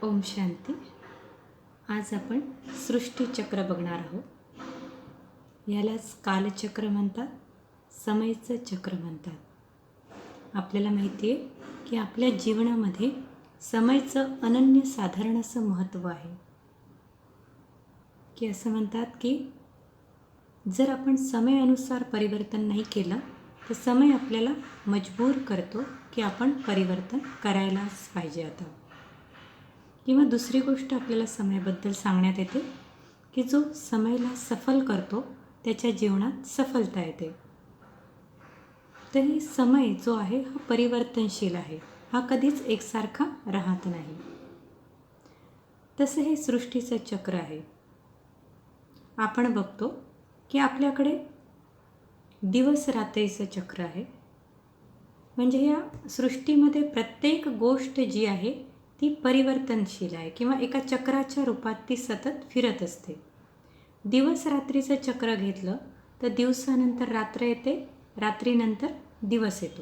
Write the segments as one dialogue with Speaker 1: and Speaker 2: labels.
Speaker 1: ओम शांती. आज आपण सृष्टीचक्र बघणार आहोत. यालाच कालचक्र म्हणतात, समयचं चक्र म्हणतात. आपल्याला माहिती आहे की आपल्या जीवनामध्ये समयचं अनन्यसाधारण असं महत्त्व आहे. की असं म्हणतात की जर आपण समयानुसार परिवर्तन नाही केलं तर समय आपल्याला मजबूर करतो की आपण परिवर्तन करायलाच पाहिजे आता. किंवा दुसरी गोष्ट आपल्याला समयाबद्दल सांगण्यात येते की जो समयला सफल करतो त्याच्या जीवनात सफलता येते. तरी समय जो आहे हा परिवर्तनशील आहे, हा कधीच एकसारखा राहत नाही. तसे हे सृष्टीचं चक्र आहे. आपण बघतो की आपल्याकडे दिवस रात्रीचं चक्र आहे. म्हणजे या सृष्टीमध्ये प्रत्येक गोष्ट जी आहे ती परिवर्तनशील आहे किंवा एका चक्राच्या रूपात ती सतत फिरत असते. दिवस रात्रीचं चक्र घेतलं तर दिवसानंतर रात्र येते, रात्रीनंतर दिवस येतो.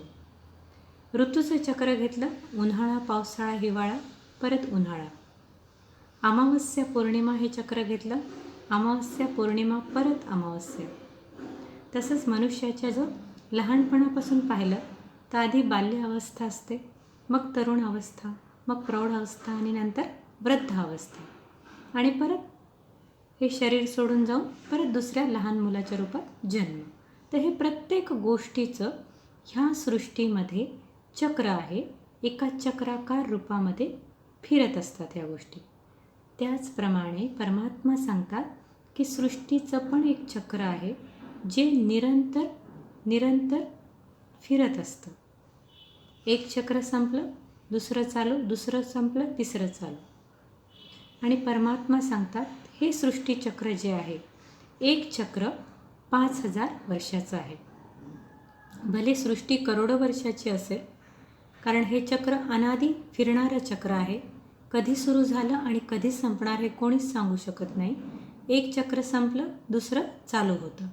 Speaker 1: ऋतूचं चक्र घेतलं, उन्हाळा, पावसाळा, हिवाळा, परत उन्हाळा. अमावस्या पौर्णिमा हे चक्र घेतलं, अमावस्या पौर्णिमा परत अमावस्या. तसंच मनुष्याच्या जो लहानपणापासून पाहिलं तर आधी बाल्य अवस्था असते, मग तरुण अवस्था, मग प्रौढ अवस्था आणि नंतर वृद्ध अवस्था. आणि परत हे शरीर सोडून जाऊन परत दुसऱ्या लहान मुलाच्या रूपात जन्म. तर हे प्रत्येक गोष्टीचं ह्या सृष्टीमध्ये चक्र आहे. एका चक्राकार रूपामध्ये फिरत असतात ह्या गोष्टी. त्याचप्रमाणे परमात्मा सांगतात की सृष्टीचं पण एक चक्र आहे जे निरंतर फिरत असतं. एक चक्र संपलं, दुसरं चालू, दुसरं संपलं, तिसरं चालू. आणि परमात्मा सांगतात हे सृष्टीचक्र जे आहे, एक चक्र 5000 वर्षाचं आहे. भले सृष्टी करोडो वर्षाची असेल, कारण हे चक्र अनादी फिरणारं चक्र आहे. कधी सुरू झालं आणि कधी संपणार हे कोणीच सांगू शकत नाही. एक चक्र संपलं, दुसरं चालू होतं.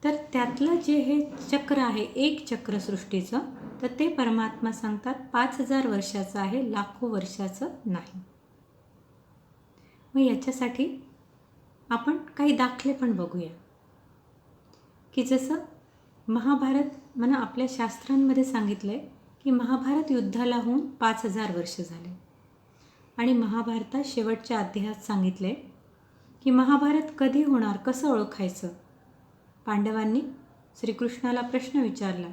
Speaker 1: तर त्यातलं जे हे चक्र आहे, एक चक्र सृष्टीचं, तर ते परमात्मा सांगतात 5000 वर्षाचं आहे, लाखो वर्षाचं नाही. मग याच्यासाठी आपण काही दाखले पण बघूया. की जसं महाभारत म्हणा, आपल्या शास्त्रांमध्ये सांगितलं आहे की महाभारत युद्धाला होऊन 5000 वर्ष झाले. आणि महाभारतात शेवटच्या अध्यायात सांगितले की महाभारत कधी होणार, कसं ओळखायचं. पांडवांनी श्रीकृष्णाला प्रश्न विचारला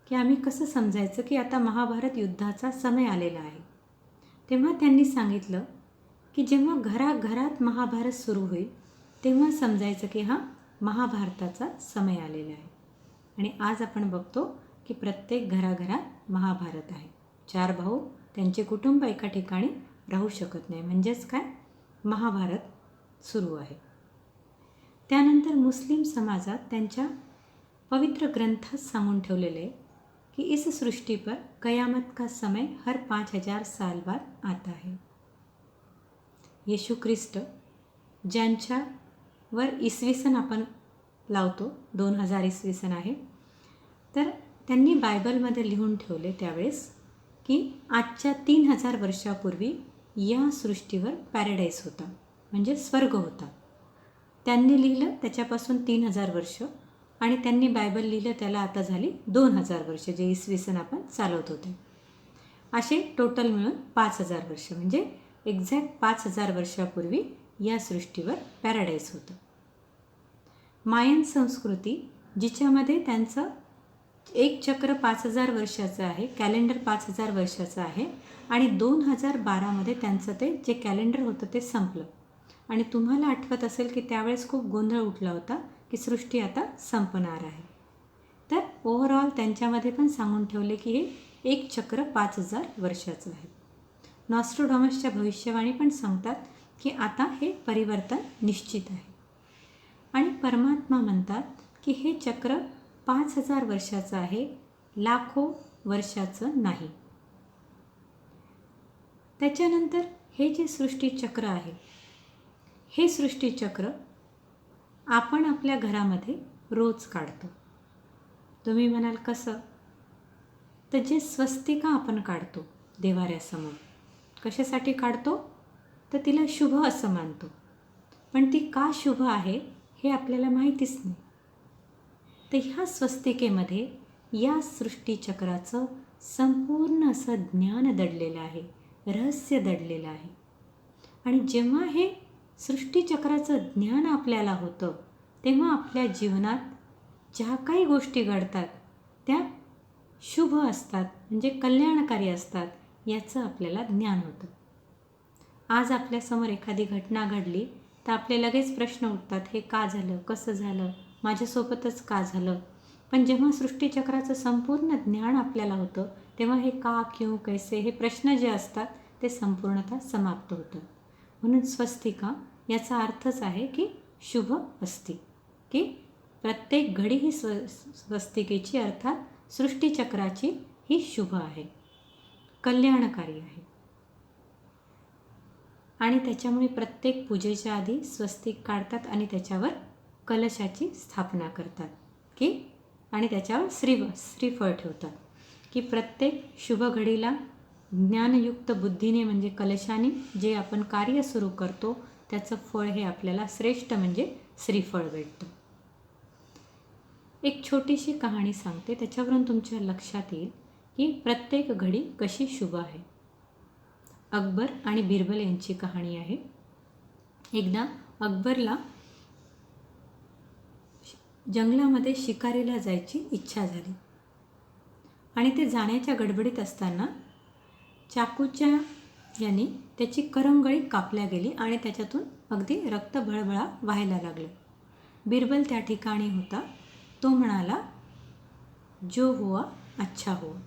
Speaker 1: की आम्ही कसं समजायचं की आता महाभारत युद्धाचा समय आलेला आहे. तेव्हा त्यांनी सांगितलं की जेव्हा घराघरात महाभारत सुरू होईल तेव्हा समजायचं की हा महाभारताचा समय आलेला आहे. आणि आज आपण बघतो की प्रत्येक घराघरात महाभारत आहे. 4 भाऊ, त्यांचे कुटुंब एका ठिकाणी राहू शकत नाही, म्हणजेच काय, महाभारत सुरू आहे. त्यानंतर मुस्लिम समाजात त्यांच्या पवित्र ग्रंथात सांगून ठेवलेले कि इस सृष्टि पर कयामत का समय हर 5000 साल बाद आता है. येशू ख्रिस्त ज्यांच्यावर इसवी सन आपण लावतो, 2000 इसवी सन आहे, तर त्यांनी बायबलमध्ये लिहून ठेवले त्यावेळेस की आजच्या 3000 वर्षापूर्वी या सृष्टीवर पॅराडाईस होता, म्हणजे स्वर्ग होता. त्यांनी लिहिलं त्याच्यापासून 3000 वर्ष, आणि त्यांनी बायबल लिहिलं त्याला आता झाली 2000 वर्ष, जे इसवी सन आपण चालवत होते. असे टोटल मिळून 5000 वर्ष, म्हणजे एक्झॅक्ट 5000 वर्षापूर्वी या सृष्टीवर पॅराडाईस होतं. मायन संस्कृती जिच्यामध्ये त्यांचं एक चक्र 5000 वर्षाचं आहे, कॅलेंडर 5000 वर्षाचं आहे, आणि 2012मध्ये त्यांचं ते जे कॅलेंडर होतं ते संपलं. आणि तुम्हाला आठवत असेल की त्यावेळेस खूप गोंधळ उठला होता की सृष्टी आता संपणार आहे. तर ओव्हरऑल त्यांच्यामध्ये पण सांगून ठेवले की हे एक चक्र 5000 वर्षाचं आहे. नॉस्ट्रोडॅमसच्या भविष्यवाणी पण सांगतात की आता हे परिवर्तन निश्चित आहे. आणि परमात्मा म्हणतात की हे चक्र 5000 वर्षाचं आहे, लाखो वर्षाचं नाही. त्याच्यानंतर हे जे सृष्टीचक्र आहे, हे सृष्टीचक्र आपण आपल्या घरामध्ये रोज काढतो. तुम्ही म्हणाल कसं, तर जे स्वस्तिका आपण काढतो देवाऱ्यासमोर, कशासाठी काढतो? तर तिला शुभ असं मानतो. पण ती का शुभ आहे हे आपल्याला माहितीच नाही. तर ह्या स्वस्तिकेमध्ये या सृष्टीचक्राचं संपूर्ण असं ज्ञान दडलेलं आहे, रहस्य दडलेलं आहे. आणि जेव्हा हे सृष्टीचक्राचं ज्ञान आपल्याला होतं तेव्हा आपल्या जीवनात ज्या काही गोष्टी घडतात त्या शुभ असतात, म्हणजे कल्याणकारी असतात याचं आपल्याला ज्ञान होतं. आज आपल्यासमोर एखादी घटना घडली तर आपले लगेच प्रश्न उठतात, हे का झालं, कसं झालं, माझ्यासोबतच का झालं. पण जेव्हा सृष्टीचक्राचं संपूर्ण ज्ञान आपल्याला होतं तेव्हा हे का, क्यों, कैसे हे प्रश्न जे असतात ते संपूर्णतः समाप्त होतं. म्हणून स्वस्तिका याचा अर्थच आहे की शुभ असते, की प्रत्येक घडी ही स्वस्तिकेची अर्थात सृष्टीचक्राची ही शुभ आहे, कल्याणकारी आहे. आणि त्याच्यामुळे प्रत्येक पूजेच्या आधी स्वस्तिक काढतात आणि त्याच्यावर कलशाची स्थापना करतात की आणि त्याच्यावर श्रीफळ ठेवतात की प्रत्येक शुभ घडीला ज्ञानयुक्त बुद्धीने म्हणजे कलशाने जे आपण कार्य सुरू करतो त्याचं फळ हे आपल्याला श्रेष्ठ म्हणजे श्रीफळ भेटतं. एक छोटीशी कहाणी सांगते, त्याच्यावरून तुमच्या लक्षात येईल की प्रत्येक घडी कशी शुभ आहे. अकबर आणि बिरबल यांची कहाणी आहे. एकदा अकबरला जंगलामध्ये शिकारीला जायची इच्छा झाली आणि ते जाण्याच्या गडबडीत असताना चाकूच्या याने त्याची करंगळी कापल्या गेली आणि त्याच्यातून अगदी रक्त भळभळा व्हायला लागलं. बिरबल त्या ठिकाणी होता. तो म्हणाला, जो हुआ अच्छा हुआ.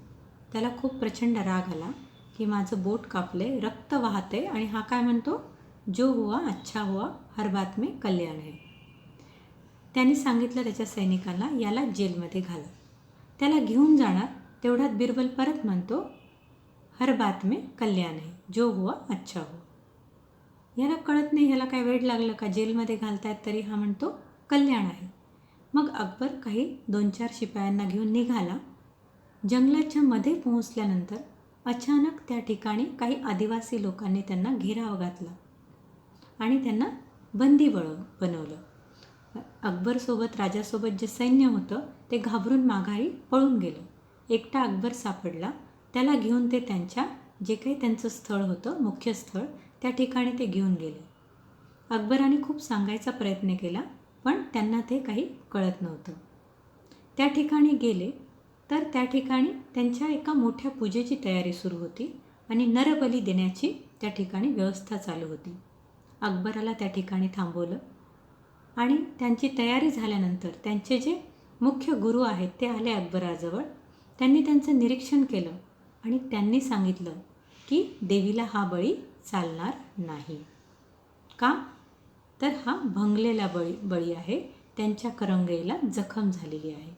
Speaker 1: त्याला खूप प्रचंड राग आला की माझं बोट कापले, रक्त वाहते आणि हा काय म्हणतो, जो हुआ अच्छा हुआ, हर बात में कल्याण है. त्यांनी सांगितलं त्याच्या सैनिकांना, याला जेलमध्ये घाला. त्याला घेऊन जाणार तेवढ्यात बिरबल परत म्हणतो, हर बात में कल्याण है, जो हुआ अच्छा हुआ. याला कळत नाही, ह्याला काय वेड लागलं का, जेलमध्ये घालतायत तरी हा म्हणतो कल्याण आहे. मग अकबर काही 2-4 शिपायांना घेऊन निघाला. जंगलाच्या मध्ये पोहोचल्यानंतर अचानक त्या ठिकाणी काही आदिवासी लोकांनी त्यांना घेराव घातला आणि त्यांना बंदी बनवलं. अकबरसोबत राजासोबत जे सैन्य होतं ते घाबरून माघारी पळून गेलं. एकटा अकबर सापडला. त्याला घेऊन ते त्यांच्या जे काही त्यांचं स्थळ होतं, मुख्य स्थळ, त्या ठिकाणी ते घेऊन गेले. अकबराने खूप सांगायचा प्रयत्न केला पण त्यांना ते काही कळत नव्हतं. त्या ठिकाणी गेले तर त्या ठिकाणी त्यांच्या एका मोठ्या पूजेची तयारी सुरू होती आणि नरबली देण्याची त्या ठिकाणी व्यवस्था चालू होती. अकबराला त्या ठिकाणी थांबवलं आणि त्यांची तयारी झाल्यानंतर त्यांचे जे मुख्य गुरु आहेत ते आले अकबराजवळ. त्यांनी त्यांचं निरीक्षण केलं आणि त्यांनी सांगितलं की देवीला हा बळी चालणार नाही. का? तर हा भंगलेला बळी आहे, त्यांच्या करंगळीला जखम झालेली आहे.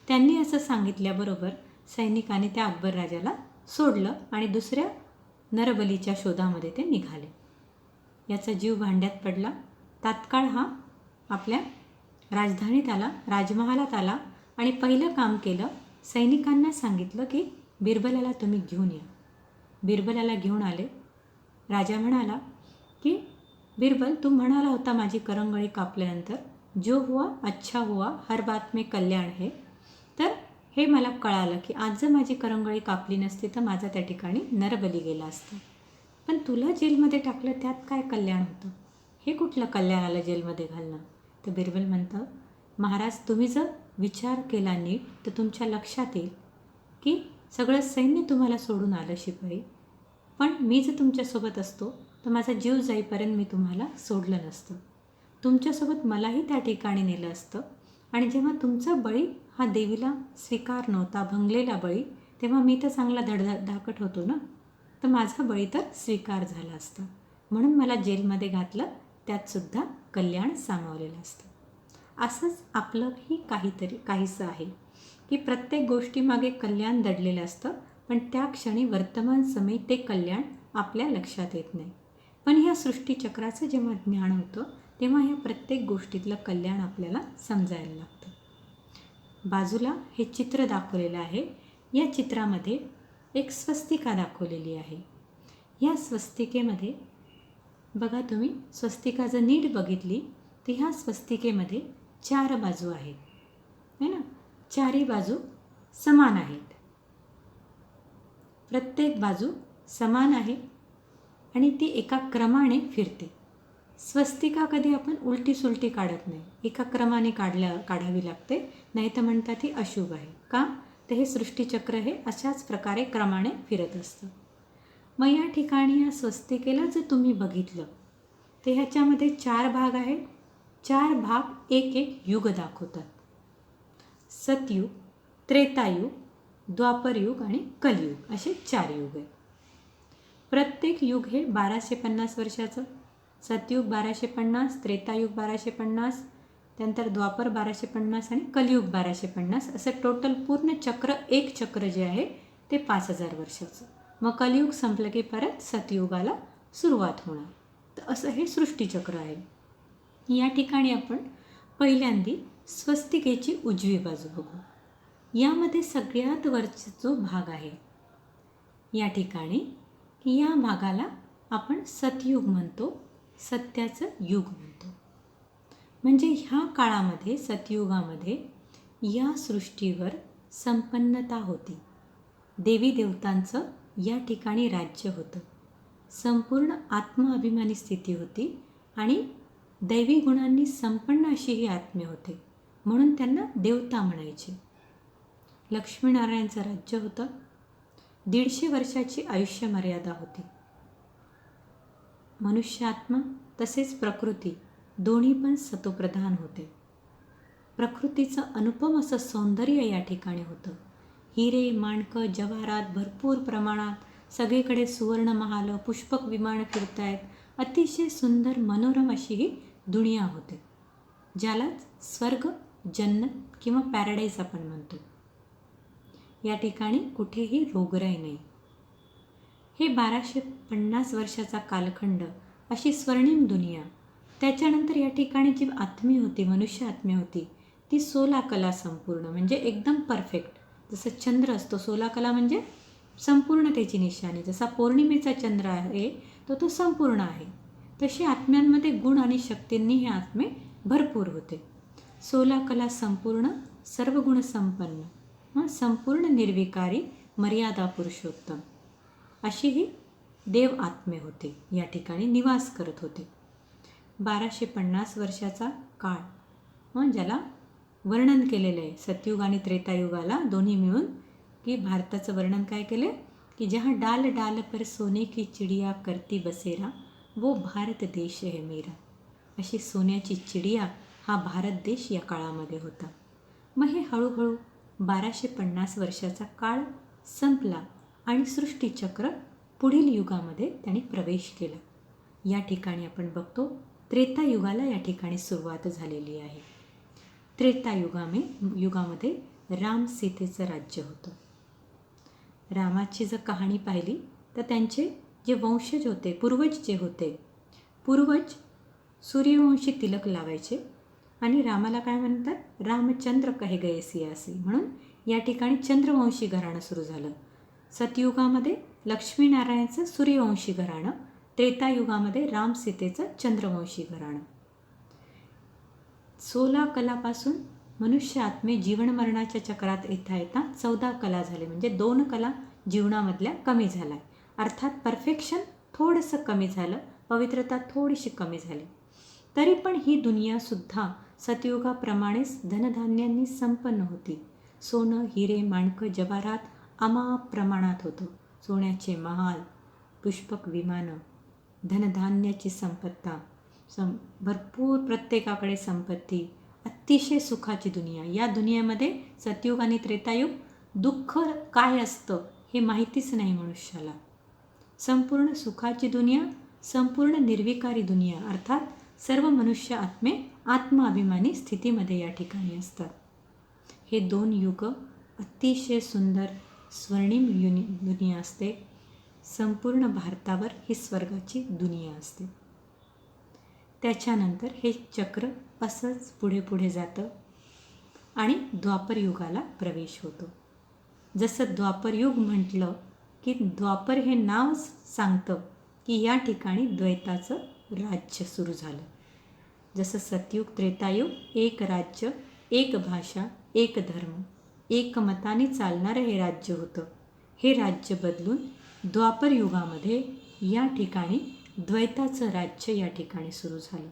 Speaker 1: त्यांनी असं सांगितल्याबरोबर सैनिकाने त्या अकबर राजाला सोडलं आणि दुसऱ्या नरबलीच्या शोधामध्ये ते निघाले. याचा जीव भांड्यात पडला. तात्काळ हा आपल्या राजधानीत आला, राजमहालात आला आणि पहिलं काम केलं, सैनिकांना सांगितलं की बिरबलाला तुम्ही घेऊन या. बिरबलाला घेऊन आले. राजा म्हणाला की बिरबल, तू म्हणाला होता माझी करंगळी कापल्यानंतर जो हुआ अच्छा हुआ, हर बात में कल्याण है. तर हे मला कळालं की आज जर माझी करंगळी कापली नसती तर माझा त्या ठिकाणी नरबली गेला असता. पण तुला जेलमध्ये टाकलं त्यात काय कल्याण होतं? हे कुठलं कल्याण आलं जेलमध्ये घालणं? तर बिरबल म्हणतं, महाराज तुम्ही जर विचार केला नीट तर तुमच्या लक्षात येईल की सगळं सैन्य तुम्हाला सोडून आलं शिपाई, पण मी जर तुमच्यासोबत असतो तर माझा जीव जाईपर्यंत मी तुम्हाला सोडलं नसतं. तुमच्यासोबत मलाही त्या ठिकाणी नेलं असतं आणि जेव्हा तुमचा बळी हा देवीला स्वीकार नव्हता, भंगलेला बळी, तेव्हा मी तर चांगला धडधाकट होतो ना, तर माझा बळी तर स्वीकार झाला असता. म्हणून मला जेलमध्ये घातलं, त्यातसुद्धा कल्याण सामावलेलं असतं. असंच आपलंही काहीसं आहे की प्रत्येक गोष्टीमागे कल्याण दडलेलं असतं, पण त्या क्षणी वर्तमान समय ते कल्याण आपल्या लक्षात येत नाही. पण ह्या सृष्टीचक्राचं जेव्हा ज्ञान होतं तेव्हा ह्या प्रत्येक गोष्टीतलं कल्याण आपल्याला समजायला लागतं. बाजूला हे चित्र दाखवलेलं आहे. या चित्रामध्ये एक स्वस्तिका दाखवलेली आहे. ह्या स्वस्तिकेमध्ये बघा, तुम्ही स्वस्तिका जर नीट बघितली तर ह्या स्वस्तिकेमध्ये 4 बाजू आहेत, है ना. चारही बाजू समान आहेत, प्रत्येक बाजू समान आहे आणि ती एका क्रमाने फिरते. स्वस्तिका कधी आपण उलटी सुलटी काढत नाही, एका क्रमाने काढावी लागते, नाही तर म्हणतात ती अशुभ आहे. का तर हे सृष्टीचक्र हे अशाच प्रकारे क्रमाने फिरत असतं. मग या ठिकाणी या स्वस्तिकेला जर तुम्ही बघितलं तर ह्याच्यामध्ये 4 भाग आहेत. 4 भाग एक एक युग दाखवतात. सतयुग, त्रेतायुग, द्वापरयुग आणि कलियुग असे 4 युग आहेत. प्रत्येक युग हे 1250 वर्षाचं. सतयुग 1250, त्रेतायुग 1250, त्यानंतर द्वापर 1250 आणि कलियुग 1250 असं टोटल पूर्ण चक्र, एक चक्र जे आहे ते 5000 वर्षाचं. मग कलियुग संपलं की परत सतयुगाला सुरुवात होणार. तर असं हे सृष्टीचक्र आहे. या ठिकाणी आपण पहिल्यांदी स्वस्तिकेची उजवी बाजू बघू. यामध्ये सगळ्यात वरचा जो भाग आहे, या ठिकाणी या भागाला आपण सतयुग म्हणतो, सत्याचं युग म्हणतो. म्हणजे ह्या काळामध्ये, सतयुगामध्ये या सृष्टीवर संपन्नता होती. देवी देवतांचं या ठिकाणी राज्य होतं. संपूर्ण आत्मअभिमानी स्थिती होती आणि दैवी गुणांनी संपन्न अशी ही आत्मे होते, म्हणून त्यांना देवता म्हणायचे. लक्ष्मीनारायणचं राज्य होतं. 150 वर्षाची आयुष्य मर्यादा होती. मनुष्य आत्मा तसेच प्रकृती दोन्ही पण सतोप्रधान होते. प्रकृतीचं अनुपम असं सौंदर्य या ठिकाणी होतं. हिरे, माणकं, जवाहरात भरपूर प्रमाणात, सगळीकडे सुवर्ण महाल, पुष्पक विमान फिरतायत. अतिशय सुंदर मनोरम अशी ही दुनिया होते, ज्यालाच स्वर्ग, जन्नत किंवा पॅराडाईज आपण म्हणतो. या ठिकाणी कुठेही रोगराई नाही. हे 1250 वर्षाचा कालखंड, अशी स्वर्णिम दुनिया. त्याच्यानंतर या ठिकाणी जी आत्मी होती, मनुष्य आत्मी होती, ती 16 कला संपूर्ण, म्हणजे एकदम परफेक्ट. जसं चंद्र असतो, 16 कला म्हणजे संपूर्णतेची निशाणी. जसा पौर्णिमेचा चंद्र आहे तो संपूर्ण आहे, तशी आत्म्यांमध्ये गुण आणि शक्तींनी हे आत्मे भरपूर होते. 16 कला संपूर्ण, सर्व गुण संपन्न, संपूर्ण निर्विकारी, मर्यादा पुरुषोत्तम अशी ही देव आत्मे होते, या ठिकाणी निवास करत होते. 1250 वर्षाचा काळ, ज्याला वर्णन केलेलं आहे सतयुग आणि त्रेतायुगाला दोन्ही मिळून, की भारताचं वर्णन काय केलं की जहाँ डाल डाल पर सोने की चिडिया करती बसेरा, वो भारत देश है मेरा. अशी सोन्याची चिडिया हा भारत देश या काळामध्ये होता. मग हे हळूहळू 1250 वर्षाचा काळ संपला आणि सृष्टीचक्र पुढील युगामध्ये त्यांनी प्रवेश केला. या ठिकाणी आपण बघतो त्रेतायुगाला या ठिकाणी सुरुवात झालेली आहे. त्रेतायुगामध्ये राम सीतेचं राज्य होतं. रामाची जर कहाणी पाहिली तर त्यांचे जे वंशज होते, पूर्वज जे होते, पूर्वज सूर्यवंशी तिलक लावायचे आणि रामाला काय म्हणतात, रामचंद्र कहे गये सियासी, म्हणून या ठिकाणी चंद्रवंशी घराणं सुरू झालं. सतयुगामध्ये लक्ष्मीनारायणचं सूर्यवंशी घराणं, त्रेतायुगामध्ये राम सीतेचं चंद्रवंशी घराणं. 16 कलापासून मनुष्य आत्मे जीवन मरणाच्या चक्रात येता येता 14 कला झाले, म्हणजे 2 कला जीवनामधल्या कमी झाल्या. अर्थात परफेक्शन थोडंसं कमी झालं, पवित्रता थोडीशी कमी झाली. तरी पण ही दुनियासुद्धा सतयुगाप्रमाणेच धनधान्यांनी संपन्न होती. सोनं, हिरे, माणकं, जवाहरात अमाप प्रमाणात होतं. सोन्याचे महाल, पुष्पक विमानं, धनधान्याची संपत्ता, भरपूर, प्रत्येकाकडे संपत्ती, अतिशय सुखाची दुनिया. या दुनियेमध्ये सतयुग आणि त्रेतायुग दुःख काय असतं हे माहितीच नाही मनुष्याला. संपूर्ण सुखाची दुनिया, संपूर्ण निर्विकारी दुनिया, अर्थात सर्व मनुष्य आत्मे आत्माभिमानी स्थितीमध्ये या ठिकाणी असतात. हे 2 युग अतिशय सुंदर स्वर्णिम दुनिया असते. संपूर्ण भारतावर ही स्वर्गाची दुनिया असते. त्याच्यानंतर हे चक्र असंच पुढे पुढे जातं आणि द्वापर युगाला प्रवेश होतो. जसं द्वापर युग म्हटलं की द्वापर हे नाव सांगतं की या ठिकाणी द्वैताचं राज्य सुरू झालं. जसं सतयुग त्रेतायुग एक राज्य, एक भाषा, एक धर्म, एक मताने चालणारं हे राज्य होतं. हे राज्य बदलून द्वापर युगामध्ये या ठिकाणी द्वैताचं राज्य या ठिकाणी सुरू झालं.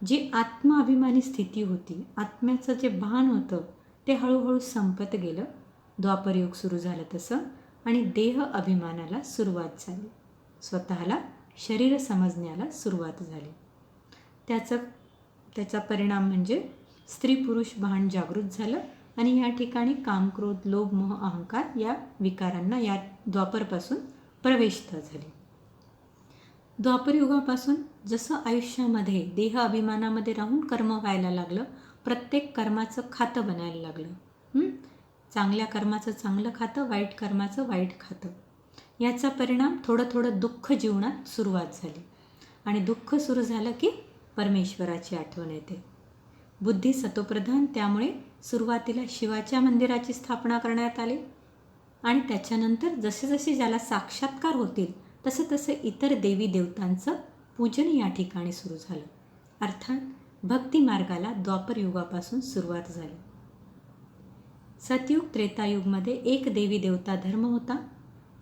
Speaker 1: जी आत्माभिमानी स्थिती होती, आत्म्याचं जे भान होतं ते हळूहळू संपत गेलं. द्वापरयुग सुरू झालं तसं, आणि देह अभिमानाला सुरुवात झाली. स्वतःला शरीर समजण्याला सुरुवात झाली. त्याचा परिणाम म्हणजे स्त्री पुरुष भान जागृत झालं आणि या ठिकाणी काम, क्रोध, लोभ, मोह, अहंकार या विकारांना या द्वापरपासून प्रवेशता झाली. द्वापरयुगापासून जसं आयुष्यामध्ये देह अभिमानामध्ये राहून कर्म व्हायला लागलं, प्रत्येक कर्माचं खातं बनायला लागलं. चांगल्या कर्माचं चांगलं खातं, वाईट कर्माचं वाईट खातं. याचा परिणाम थोडं थोडं दुःख जीवनात सुरुवात झाली. आणि दुःख सुरू झालं की परमेश्वराची आठवण येते. बुद्धी सतोप्रधान, त्यामुळे सुरुवातीला शिवाच्या मंदिराची स्थापना करण्यात आली आणि त्याच्यानंतर जसे जसे ज्याला साक्षात्कार होतील तसं तसं इतर देवी देवतांचं पूजन या ठिकाणी सुरू झालं. अर्थात भक्ती मार्गाला द्वापर युगापासून सुरुवात झाली. सतयुग त्रेतायुगमध्ये एक देवी देवता धर्म होता,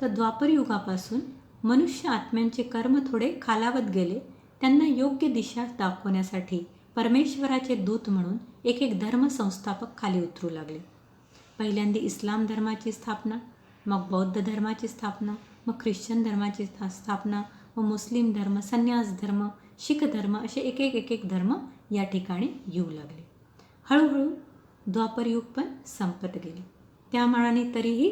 Speaker 1: तर द्वापर युगापासून मनुष्य आत्म्यांचे कर्म थोडे खालावत गेले. त्यांना योग्य दिशा दाखवण्यासाठी परमेश्वराचे दूत म्हणून एक एक धर्मसंस्थापक खाली उतरू लागले. पहिल्यांदा इस्लाम धर्माची स्थापना, मग बौद्ध धर्माची स्थापना, मग ख्रिश्चन धर्माची स्थापना, मग मुस्लिम धर्म, संन्यास धर्म, शीख धर्म, असे एक एक धर्म या ठिकाणी येऊ लागले. हळूहळू द्वापरयुग पण संपत गेले. त्या मानाने तरीही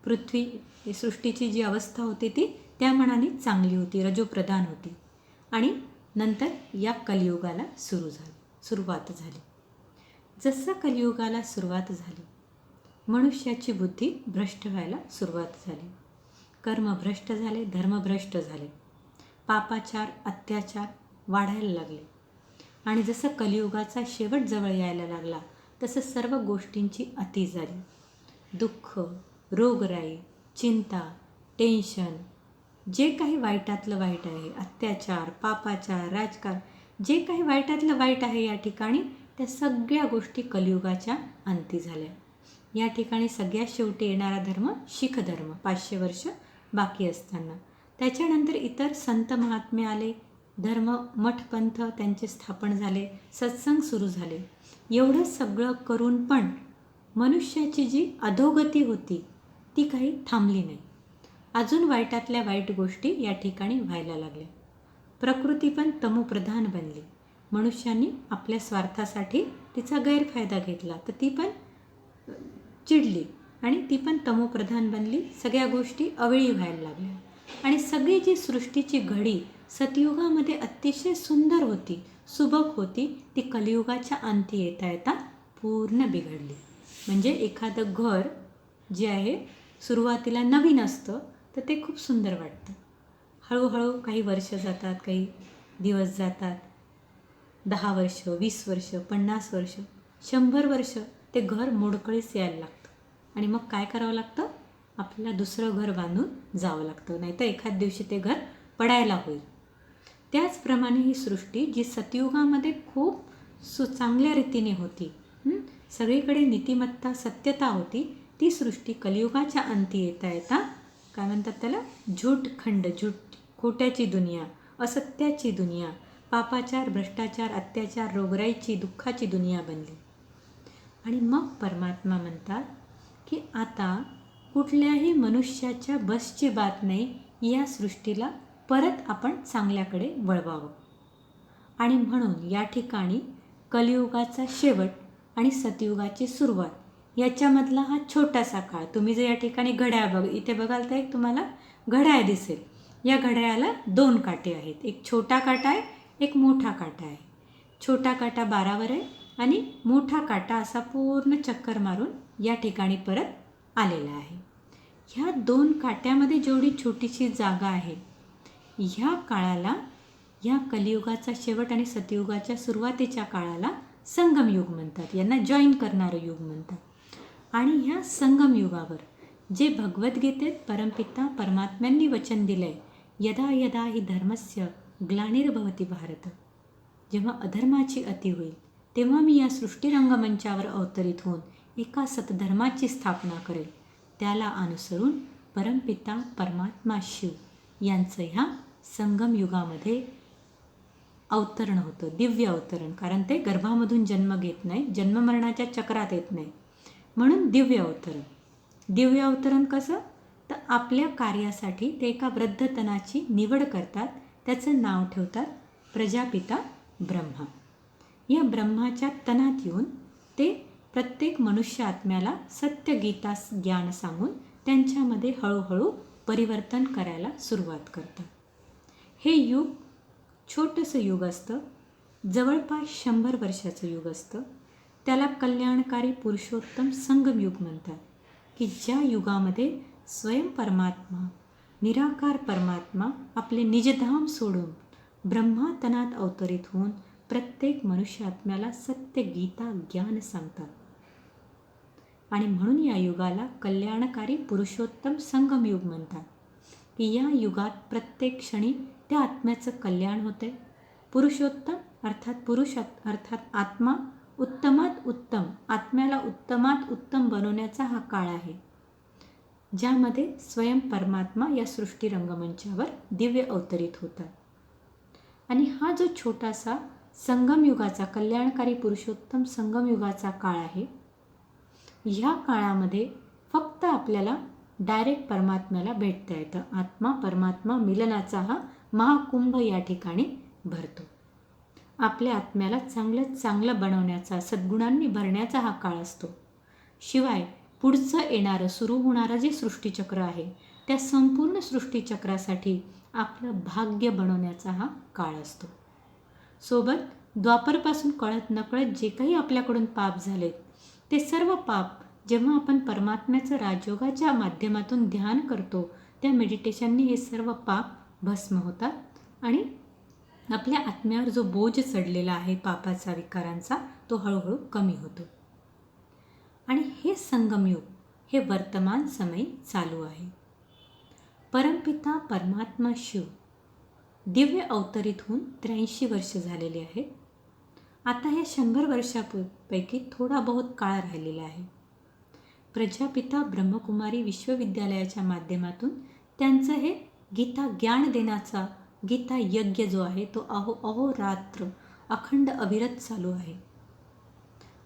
Speaker 1: पृथ्वी सृष्टीची जी अवस्था होती ती त्या मानाने चांगली होती, रजोप्रधान होती. आणि नंतर या कलियुगाला सुरुवात झाली. जसं कलियुगाला सुरुवात झाली, मनुष्याची बुद्धी भ्रष्ट व्हायला सुरुवात झाली. कर्म भ्रष्ट झाले, धर्म भ्रष्ट झाले, पापाचार, अत्याचार वाढायला लागले. आणि जसं कलियुगाचा शेवट जवळ यायला लागला तसं सर्व गोष्टींची अति झाली. दुःख, रोगराई, चिंता, टेन्शन, जे काही वाईटातलं वाईट आहे, अत्याचार, पापाचार, राजकारण, जे काही वाईटातलं वाईट आहे या ठिकाणी, त्या सगळ्या गोष्टी कलियुगाच्या अंती झाल्या. या ठिकाणी सगळ्यात शेवटी येणारा धर्म शीख धर्म, 500 वर्ष बाकी असताना. त्याच्यानंतर इतर संत महात्मे आले, धर्म, मठ, पंथ त्यांचे स्थापन झाले, सत्संग सुरू झाले. एवढं सगळं करून पण मनुष्याची जी अधोगती होती ती काही थांबली नाही. अजून वाईटातल्या वाईट गोष्टी या ठिकाणी व्हायला लागल्या. प्रकृती पण तमोप्रधान बनली. मनुष्यांनी आपल्या स्वार्थासाठी तिचा गैरफायदा घेतला, तर ती पण चिडली आणि ती पण तमोप्रधान बनली. सगळ्या गोष्टी अवेळी व्हायला लागल्या आणि सगळी जी सृष्टीची घडी सतयुगामध्ये अतिशय सुंदर होती, सुबक होती, ती कलियुगाच्या अंती येता येता पूर्ण बिघडली. म्हणजे एखादं घर जे आहे सुरुवातीला नवीन असतं तर ते खूप सुंदर वाटतं. हळूहळू काही वर्ष जातात, काही दिवस जातात, 10 वर्ष, 20 वर्ष, 50 वर्ष, 100 वर्ष ते घर मोडकळीस यायला लागतं आणि मग काय करावं लागतं? आपल्याला दुसरं घर बांधून जावं लागतं, नाहीतर एखाद दिवशी ते घर पडायला होईल. त्याचप्रमाणे ही सृष्टी जी सतयुगामध्ये खूप चांगल्या रीतीने होती, सगळीकडे नीतिमत्ता, सत्यता होती, ती सृष्टी कलियुगाच्या अंती येता येता काय म्हणतात त्याला, खोट्याची दुनिया, असत्याची दुनिया, पापाचार, भ्रष्टाचार, अत्याचार, रोगराईची, दुःखाची दुनिया बनली. आणि मग परमात्मा म्हणतात की आता कुठल्याही मनुष्याच्या बसची बात नाही, या सृष्टीला परत आपण चांगल्याकडे वळवावं. आणि म्हणून या ठिकाणी कलियुगाचा शेवट आणि सतयुगाची सुरुवात याच्यामधला हा छोटासा काळ, तुम्ही जर या ठिकाणी घड्याळ इथे बघाल तर एक तुम्हाला घड्याळ दिसेल. या घड्याळाला 2 काटे आहेत, एक छोटा काटा आहे, एक मोठा काटा आहे. छोटा काटा 12वर आहे आणि मोठा काटा असा पूर्ण चक्कर मारून या ठिकाणी परत आलेला आहे. ह्या 2 काट्यामध्ये जेवढी छोटीशी जागा आहे, ह्या काळाला, ह्या कलियुगाचा शेवट आणि सतयुगाच्या सुरुवातीच्या काळाला संगम युग म्हणतात. यांना जॉईन करणारं युग म्हणतात. आणि ह्या संगम युगावर जे भगवद्गीतेत परमपिता परमात्म्यांनी वचन दिलंय, यदा यदा हि धर्मस्य ग्लानिर्भवति भारत, जेव्हा अधर्माची अति होईल तेव्हा मी या सृष्टीरंगमंचावर अवतरित होऊन एका सतधर्माची स्थापना करेल. त्याला अनुसरून परमपिता परमात्मा शिव यांचं ह्या संगमयुगामध्ये अवतरण होतं, दिव्य अवतरण. कारण ते गर्भामधून जन्म घेत नाही, जन्ममरणाच्या चक्रात येत नाही, म्हणून दिव्य अवतरण. दिव्य अवतरण कसं? तर आपल्या कार्यासाठी ते एका वृद्धतनाची निवड करतात, त्याचं नाव ठेवतात प्रजापिता ब्रह्मा. या ब्रह्माच्या तनात येऊन ते प्रत्येक मनुष्य आत्म्याला सत्य गीता ज्ञान सांगून त्यांच्यामध्ये हळूहळू परिवर्तन करायला सुरुवात करतात. हे युग छोटंसं युग असतं, जवळपास 100 वर्षाचं युग असतं. त्याला कल्याणकारी पुरुषोत्तम संगमयुग म्हणतात, की ज्या युगामध्ये स्वयं परमात्मा, निराकार परमात्मा आपले निजधाम सोडून ब्रह्मातनात अवतरित होऊन प्रत्येक मनुष्यात्म्याला सत्य गीता ज्ञान सांगतात. आणि म्हणून या युगाला कल्याणकारी पुरुषोत्तम संगमयुग म्हणतात, की या युगात प्रत्येक क्षणी त्या आत्म्याचं कल्याण होते. पुरुषोत्तम अर्थात पुरुष अर्थात आत्मा, उत्तमात उत्तम, आत्म्याला उत्तमात उत्तम बनवण्याचा हा काळ आहे, ज्यामध्ये स्वयं परमात्मा या सृष्टी रंगमंचावर दिव्य अवतरित होतात. आणि हा जो छोटासा संगमयुगाचा, कल्याणकारी पुरुषोत्तम संगमयुगाचा काळ आहे, ह्या काळामध्ये फक्त आपल्याला डायरेक्ट परमात्म्याला भेटता येतं. आत्मा परमात्मा मिलनाचा हा महाकुंभ या ठिकाणी भरतो. आपल्या आत्म्याला चांगलं बनवण्याचा, सद्गुणांनी भरण्याचा हा काळ असतो. शिवाय पुढचं येणारं सुरू होणारं जे सृष्टीचक्र आहे, त्या संपूर्ण सृष्टीचक्रासाठी आपलं भाग्य बनवण्याचा हा काळ असतो. सोबत द्वापरपासून कळत नकळत जे काही आपल्याकडून पाप झालेत, ते सर्व पाप जेव्हा आपण परमात्म्याचं राजयोगाच्या माध्यमातून ध्यान करतो, त्या मेडिटेशननी हे सर्व पाप भस्म होतात आणि आपल्या आत्म्यावर जो बोज चढलेला आहे पापाचा, विकारांचा, तो हळूहळू कमी होतो. आणि हे संगमयुग हे वर्तमान समय चालू आहे. परमपिता परमात्मा शिव दिव्य अवतरित होऊन 83 वर्ष झालेली आहेत. आता हे 100 वर्षापैकी थोडा बहुत काळ राहिलेला आहे. प्रजापिता ब्रह्मकुमारी विश्वविद्यालयाच्या माध्यमातून त्यांचं हे गीता ज्ञान देण्याचा गीता यज्ञ जो आहे, तो अहोरात्र अखंड अविरत चालू आहे.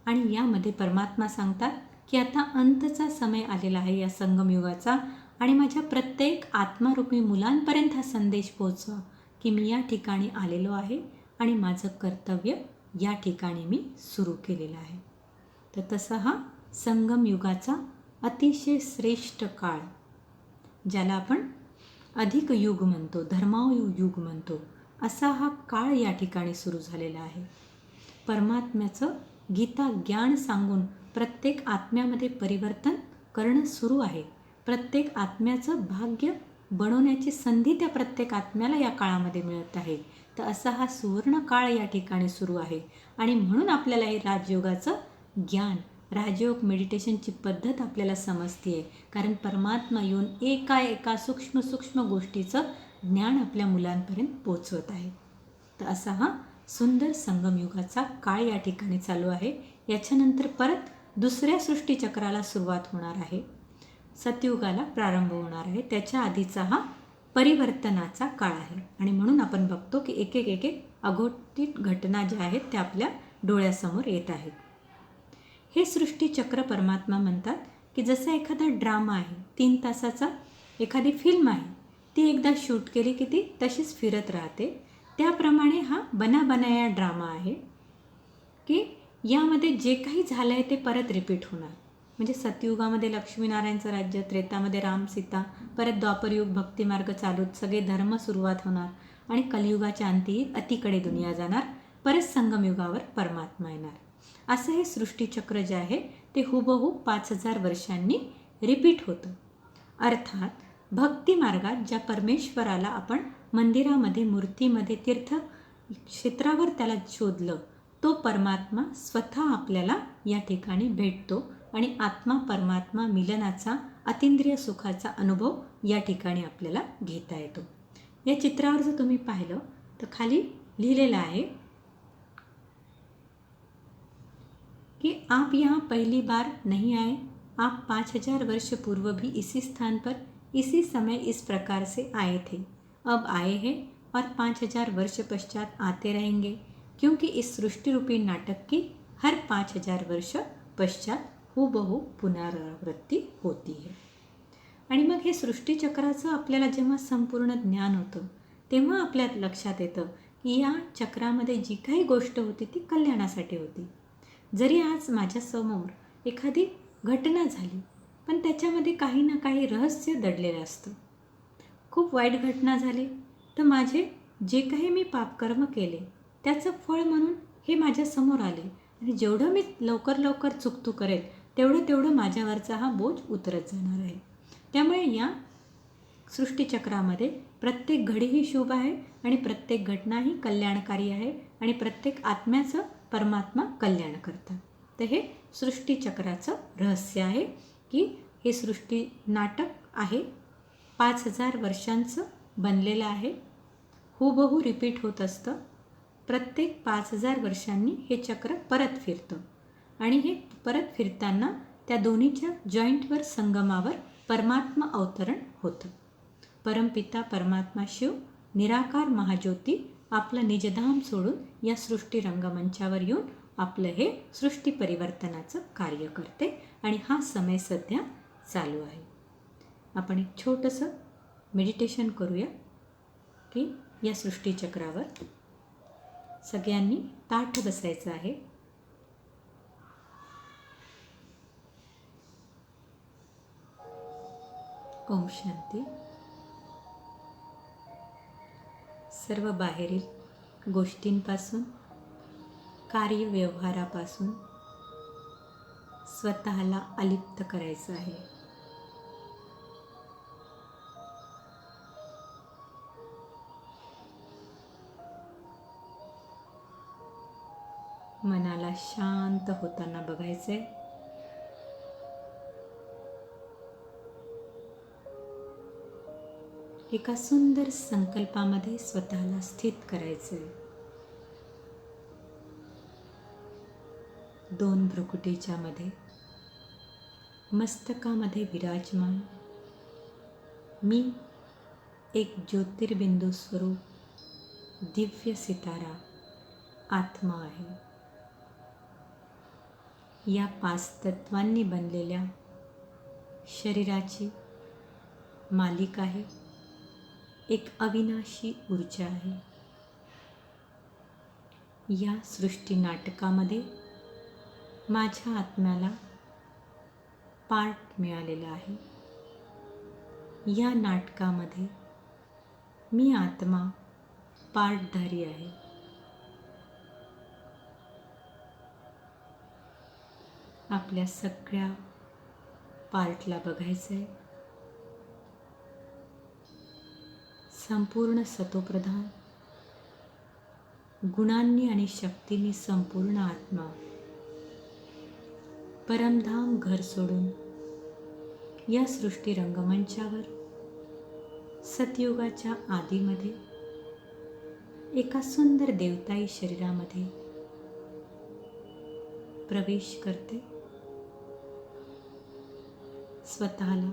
Speaker 1: आणि यामध्ये परमात्मा सांगतात की आता अंतचा समय आलेला आहे या संगमयुगाचा, आणि माझ्या प्रत्येक आत्मारूपी मुलांपर्यंत हा संदेश पोहोचवा की मी या ठिकाणी आलेलो आहे आणि माझं कर्तव्य या ठिकाणी मी सुरू केलेलं आहे. तर तसा हा संगमयुगाचा अतिशय श्रेष्ठ काळ, ज्याला आपण अधिक युग म्हणतो, धर्मायुग म्हणतो, असा हा काळ या ठिकाणी सुरू झालेला आहे. परमात्म्याचं गीता ज्ञान सांगून प्रत्येक आत्म्यामध्ये परिवर्तन करणं सुरू आहे. प्रत्येक आत्म्याचं भाग्य बनवण्याची संधी त्या प्रत्येक आत्म्याला या काळामध्ये मिळत आहे. तर असा हा सुवर्ण काळ या ठिकाणी सुरू आहे. आणि म्हणून आपल्याला हे राजयोगाचं ज्ञान, राजयोग मेडिटेशनची पद्धत आपल्याला समजते आहे. कारण परमात्मा येऊन एका सूक्ष्म गोष्टीचं ज्ञान आपल्या मुलांपर्यंत पोचवत आहे. तर असा हा सुंदर संगमयुगाचा काळ या ठिकाणी चालू आहे. याच्यानंतर परत दुसऱ्या सृष्टीचक्राला सुरुवात होणार आहे, सतयुगाला प्रारंभ होणार आहे. त्याच्या आधीचा हा परिवर्तनाचा काळ आहे. आणि म्हणून आपण बघतो की एक एक अघटित घटना ज्या आहेत त्या आपल्या डोळ्यासमोर येत आहेत. हे सृष्टीचक्र परमात्मा म्हणतात की जसा एखादा ड्रामा आहे, 3 तासाचा एखादी फिल्म आहे, ती एकदा शूट केली की ती तशीच फिरत राहते. त्याप्रमाणे हा बनाया ड्रामा आहे की यामध्ये जे काही झालं आहे ते परत रिपीट होणार. म्हणजे सतयुगामध्ये लक्ष्मीनारायणचं राज्य, त्रेतामध्ये राम सीता, परत द्वापरयुग भक्तिमार्ग चालूत सगळे धर्म सुरुवात होणार आणि कलियुगाच्या अंती अतिकडे दुनिया जाणार, परत संगमयुगावर परमात्मा येणार. असं हे सृष्टीचक्र जे आहे ते हुबहू 5000 वर्षांनी रिपीट होतं. अर्थात भक्तिमार्गात ज्या परमेश्वराला आपण मंदिरामध्ये, मूर्तीमध्ये, तीर्थक्षेत्रावर त्याला शोधलं, तो परमात्मा स्वतः आपल्याला या ठिकाणी भेटतो आणि आत्मा परमात्मा मिलनाचा अतिंद्रिय सुखाचा अनुभव या ठिकाणी आपल्याला घेता येतो. या चित्रावर जर तुम्ही पाहिलं तर खाली लिहिलेलं आहे कि आप यहाँ पहली बार नहीं आए, आप 5000 वर्ष पूर्व भी इसी स्थान पर इसी समय इस प्रकार से आए थे, अब आए हैं और 5000 वर्ष पश्चात आते रहेंगे, क्योंकि इस सृष्टि रूपी नाटक की हर 5000 वर्ष पश्चात हूबहू पुनरावृत्ती होती है. आणि मग हे सृष्टीचक्राचं आपल्याला जेव्हा संपूर्ण ज्ञान होतं तेव्हा आपल्या लक्षात येतं की या चक्रामध्ये जी काही गोष्ट होती ती कल्याणासाठी होती. जरी आज माझ्यासमोर एखादी घटना झाली पण त्याच्यामध्ये काही ना काही रहस्य दडलेलं असतं. खूप वाईट घटना झाली तर माझे जे काही मी पापकर्म केले त्याचं फळ म्हणून हे माझ्यासमोर आले आणि जेवढं मी लवकर चुकतो करेल तेवढं माझ्यावरचा हा बोज उतरत जाणार आहे. त्यामुळे या सृष्टीचक्रामध्ये प्रत्येक घडी ही शुभ आहे आणि प्रत्येक घटना ही कल्याणकारी आहे आणि प्रत्येक आत्म्याचं परमात्मा कल्याण करतात. तर हे सृष्टीचक्राचं रहस्य आहे की हे सृष्टी नाटक आहे, 5000 वर्षांचं बनलेलं आहे, हूबहू रिपीट होत असतं. प्रत्येक 5000 वर्षांनी हे चक्र परत फिरतं आणि हे परत फिरताना त्या दोन्हीच्या जॉईंटवर संगमावर परमात्मा अवतरण होतं. परमपिता परमात्मा शिव निराकार महाज्योती आपलं निजधाम सोडून या सृष्टी रंगमंचावर येऊन आपलं हे सृष्टी परिवर्तनाचं कार्य करते आणि हा समय सध्या चालू आहे. आपण एक छोटंसं मेडिटेशन करूया की या सृष्टीचक्रावर सगळ्यांनी ताठ बसायचं आहे. ओम शांती. सर्व बाहेरील गोष्टींपासून, कार्यव्यवहारापासून स्वतःला अलिप्त करायचं आहे. मनाला शांत होताना बघायचे. एका सुंदर संकल्पामध्ये स्वतःला स्थित करायचे. दोन भ्रुकुटीच्या मध्ये मस्तकामध्ये विराजमान मी एक ज्योतिर्बिंदू स्वरूप दिव्य सितारा आत्मा आहे. या 5 तत्वांनी बनलेल्या शरीराची मालिक आहे. एक अविनाशी ऊर्जा आहे. या सृष्टी नाटकामध्ये माझ्या आत्म्याला पार्ट मिळालेला आहे. या नाटकामध्ये मी आत्मा पार्टधारी आहे. आपल्या सगळ्या पार्टला बघायचं आहे. संपूर्ण सतोप्रधान गुणांनी आणि शक्तींनी संपूर्ण आत्मा परमधाम घर सोडून या सृष्टी रंगमंचावर सतयुगाच्या आदीमध्ये एका सुंदर देवताई शरीरामध्ये प्रवेश करते. स्वतःला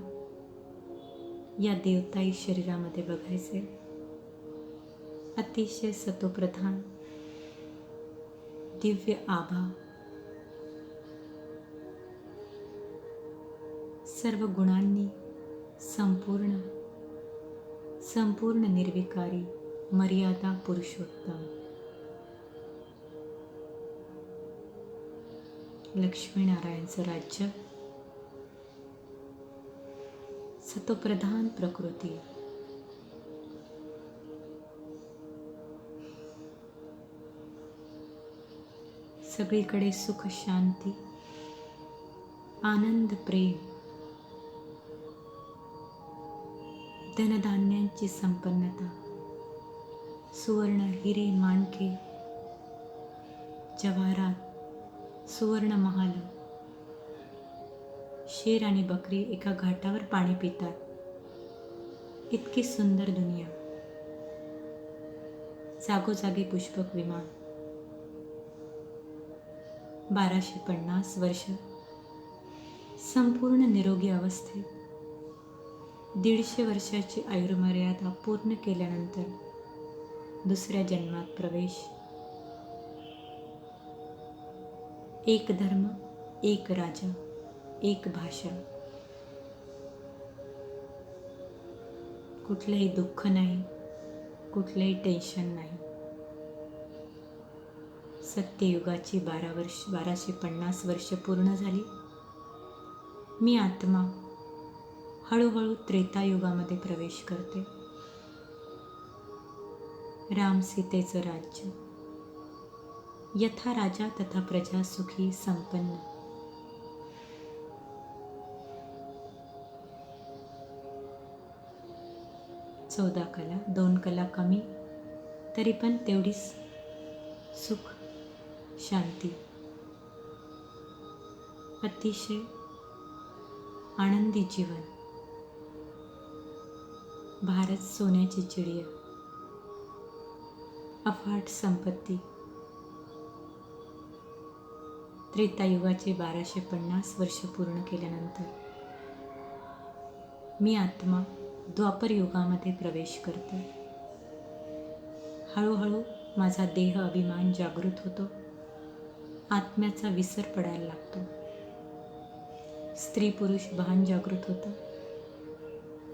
Speaker 1: या देवताई शरीरामध्ये बघायचे. अतिशय सतोप्रधान दिव्य आभा, सर्व गुणांनी संपूर्ण निर्विकारी मर्यादा पुरुषोत्तम लक्ष्मीनारायणचं राज्य, सतोप्रधान प्रकृती, सगळीकडे सुख शांती आनंद प्रेम, धनधान्यांची संपन्नता, सुवर्ण हिरे माणके जवाहरात, सुवर्ण महाल, शेर आणि बकरी एका घाटावर पाणी पितात. इतकी सुंदर दुनिया. जागोजागी पुष्पक विमान. 1250 वर्ष संपूर्ण निरोगी अवस्थेत 150 वर्षाची आयुर्मर्यादा पूर्ण केल्यानंतर दुसऱ्या जन्मात प्रवेश. एक धर्म, एक राजा, एक भाषा. कुठलंही दुःख नाही, कुठलंही टेन्शन नाही. सत्ययुगाची 1250 वर्ष पूर्ण झाली. मी आत्मा हळूहळू त्रेतायुगामध्ये प्रवेश करते. राम सीतेचं राज्य. यथा राजा तथा प्रजा सुखी संपन्न. चौदा कला, 2 कला कमी, तरी पण तेवढीच सुख, शांती. अतिशय आनंदी जीवन. भारत सोन्याची चिडिया. अफाट संपत्ती. त्रेतायुगाचे 1250 वर्ष पूर्ण केल्यानंतर मी आत्मा द्वापर युगामध्ये प्रवेश करते. हळूहळू माझा देह अभिमान जागृत होतो. आत्म्याचा विसर पडायला लागतो. स्त्री पुरुष भान जागृत होतं.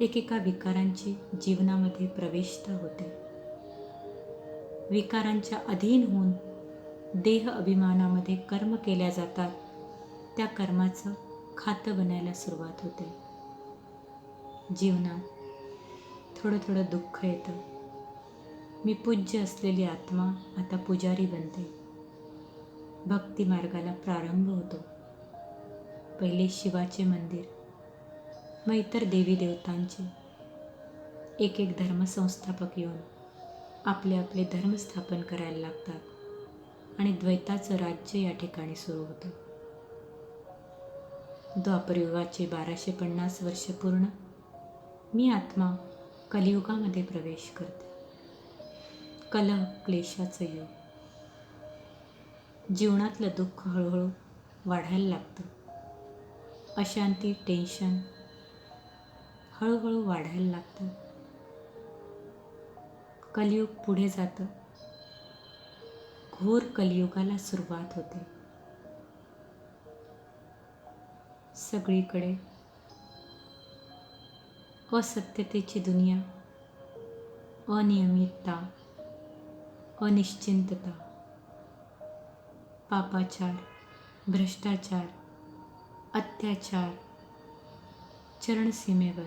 Speaker 1: एकेका विकारांची जीवनामध्ये प्रवेशता होते. विकारांच्या अधीन होऊन देह अभिमानामध्ये कर्म केल्या जातात. त्या कर्माचं खातं बनायला सुरुवात होते. जीवनात थोडं थोडं दुःख येतं. मी पूज्य असलेली आत्मा आता पुजारी बनते. भक्ती मार्गाला प्रारंभ होतो. पहिले शिवाचे मंदिर, मग इतर देवी देवतांचे. एक एक धर्मसंस्थापक येऊन आपले आपले धर्म स्थापन करायला लागतात आणि द्वैताचं राज्य या ठिकाणी सुरू होतं. द्वापरयुगाचे 1250 वर्ष पूर्ण. मी आत्मा कलियुगामध्ये प्रवेश करते. कलह क्लेशाचं युग. जीवनातलं दुःख हळूहळू वाढायला लागतं. अशांती, टेन्शन हळूहळू वाढायला लागतं. कलियुग पुढे जातं. घोर कलियुगाला सुरुवात होते. सगळीकडे असत्यतेची दुनिया, अनियमितता, अनिश्चिंतता, पापाचार, भ्रष्टाचार, अत्याचार चरणसीमेवर.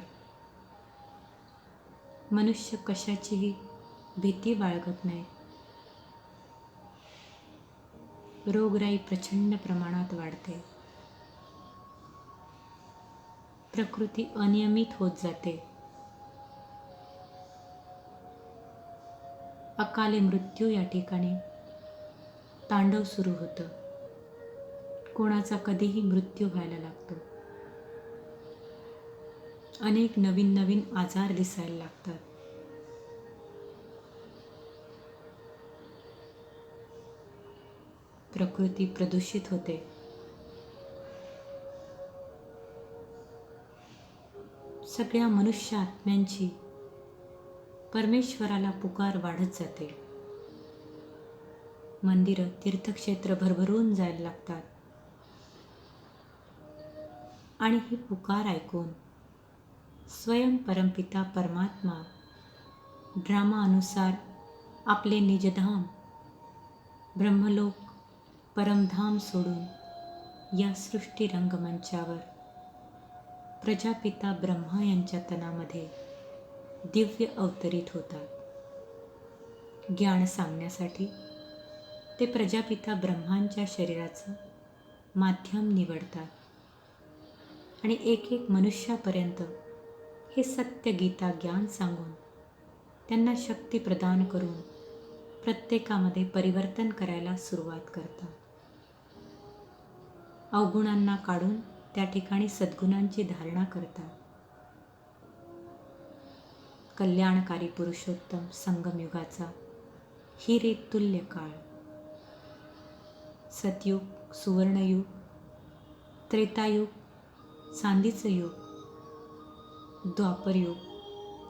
Speaker 1: मनुष्य कशाचीही भीती बाळगत नाही. रोगराई प्रचंड प्रमाणात वाढते. प्रकृती अनियमित होत जाते. अकाली मृत्यू या ठिकाणी तांडव सुरू होतं. कोणाचा कधीही मृत्यू व्हायला लागतो. अनेक नवीन नवीन आजार दिसायला लागतात. प्रकृती प्रदूषित होते. सगळ्या मनुष्य आत्म्यांची परमेश्वराला पुकार वाढत जाते. मंदिरं, तीर्थक्षेत्र भरभरून जायला लागतात. आणि ही पुकार ऐकून स्वयं परमपिता परमात्मा ड्रामानुसार आपले निजधाम ब्रह्मलोक परमधाम सोडून या सृष्टी रंगमंचावर प्रजापिता ब्रह्मा यांच्या तनामध्ये दिव्य अवतरित होतात. ज्ञान सांगण्यासाठी ते प्रजापिता ब्रह्मांच्या शरीराचं माध्यम निवडतात आणि एक एक मनुष्यापर्यंत हे सत्य गीता ज्ञान सांगून त्यांना शक्ती प्रदान करून प्रत्येकामध्ये परिवर्तन करायला सुरुवात करतात. अवगुणांना काढून त्या ठिकाणी सद्गुणांची धारणा करता कल्याणकारी पुरुषोत्तम संगमयुगाचा हिरेतुल्य काळ, सतयुग, सुवर्णयुग, त्रेतायुग, चांदीचं युग, द्वापरयुग,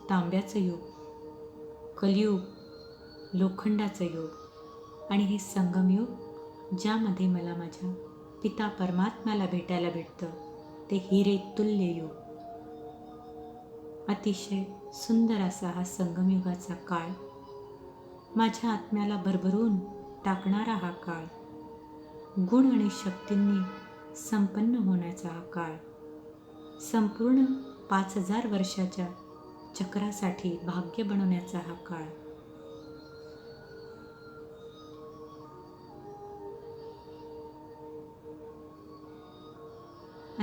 Speaker 1: तांब्याचं युग, कलियुग, लोखंडाचं युग आणि हे संगमयुग ज्यामध्ये मला माझ्या पिता परमात्म्याला भेटायला भेटतं ते हिरेतुल्य युग. अतिशय सुंदर असा हा संगमयुगाचा काळ, माझ्या आत्म्याला भरभरून टाकणारा हा काळ, गुण आणि शक्तींनी संपन्न होण्याचा हा काळ, संपूर्ण 5000 वर्षाच्या चक्रासाठी भाग्य बनवण्याचा हा काळ.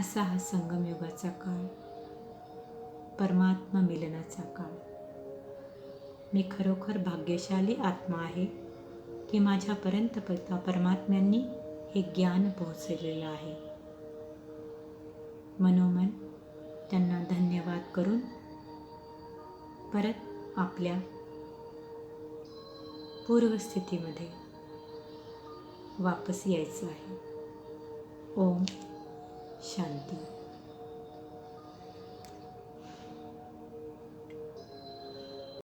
Speaker 1: असा हा संगमयुगाचा काळ, परमात्मा मिलनाचा काळ. मी खरोखर भाग्यशाली आत्मा आहे की माझ्यापर्यंत पिता परमात्म्यांनी हे ज्ञान पोहोचवलेलं आहे. मनोमन त्यांना धन्यवाद करून परत आपल्या पूर्वस्थितीमध्ये वापस यायचं आहे. ओम शांती.